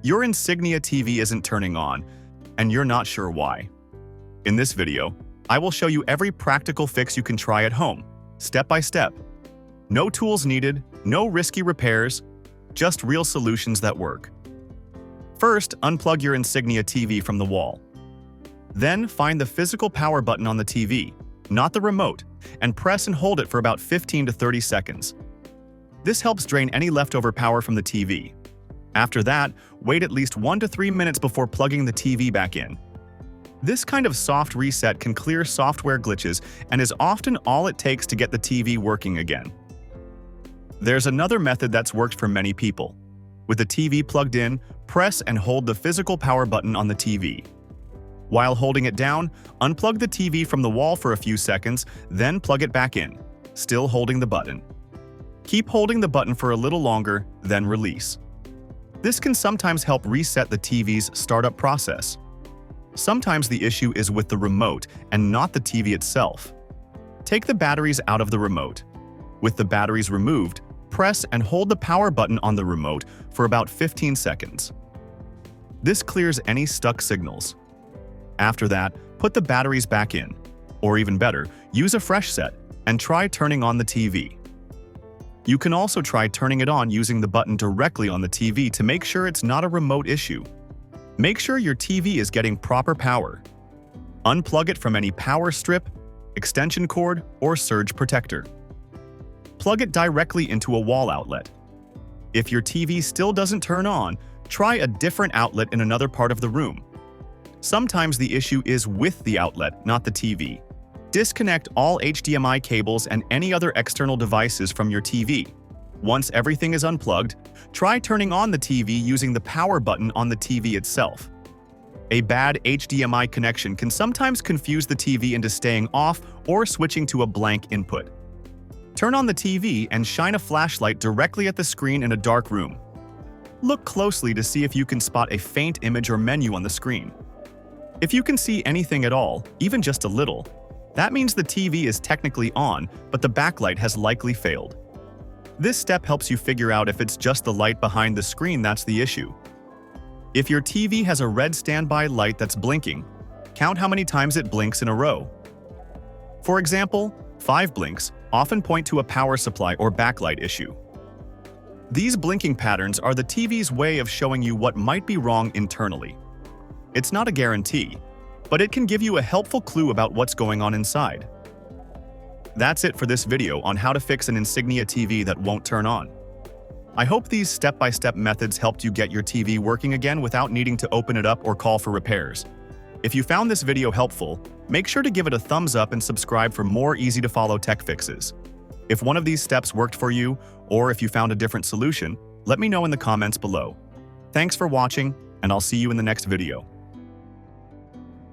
Your Insignia TV isn't turning on, and you're not sure why. In this video, I will show you every practical fix you can try at home, step by step. No tools needed, no risky repairs, just real solutions that work. First, unplug your Insignia TV from the wall. Then, find the physical power button on the TV, not the remote, and press and hold it for about 15 to 30 seconds. This helps drain any leftover power from the TV. After that, wait at least 1 to 3 minutes before plugging the TV back in. This kind of soft reset can clear software glitches and is often all it takes to get the TV working again. There's another method that's worked for many people. With the TV plugged in, press and hold the physical power button on the TV. While holding it down, unplug the TV from the wall for a few seconds, then plug it back in, still holding the button. Keep holding the button for a little longer, then release. This can sometimes help reset the TV's startup process. Sometimes the issue is with the remote and not the TV itself. Take the batteries out of the remote. With the batteries removed, press and hold the power button on the remote for about 15 seconds. This clears any stuck signals. After that, put the batteries back in, or even better, use a fresh set and try turning on the TV. You can also try turning it on using the button directly on the TV to make sure it's not a remote issue. Make sure your TV is getting proper power. Unplug it from any power strip, extension cord, or surge protector. Plug it directly into a wall outlet. If your TV still doesn't turn on, try a different outlet in another part of the room. Sometimes the issue is with the outlet, not the TV. Disconnect all HDMI cables and any other external devices from your TV. Once everything is unplugged, try turning on the TV using the power button on the TV itself. A bad HDMI connection can sometimes confuse the TV into staying off or switching to a blank input. Turn on the TV and shine a flashlight directly at the screen in a dark room. Look closely to see if you can spot a faint image or menu on the screen. If you can see anything at all, even just a little, that means the TV is technically on, but the backlight has likely failed. This step helps you figure out if it's just the light behind the screen that's the issue. If your TV has a red standby light that's blinking, count how many times it blinks in a row. For example, 5 blinks often point to a power supply or backlight issue. These blinking patterns are the TV's way of showing you what might be wrong internally. It's not a guarantee, but it can give you a helpful clue about what's going on inside. That's it for this video on how to fix an Insignia TV that won't turn on. I hope these step-by-step methods helped you get your TV working again without needing to open it up or call for repairs. If you found this video helpful, make sure to give it a thumbs up and subscribe for more easy-to-follow tech fixes. If one of these steps worked for you, or if you found a different solution, let me know in the comments below. Thanks for watching, and I'll see you in the next video.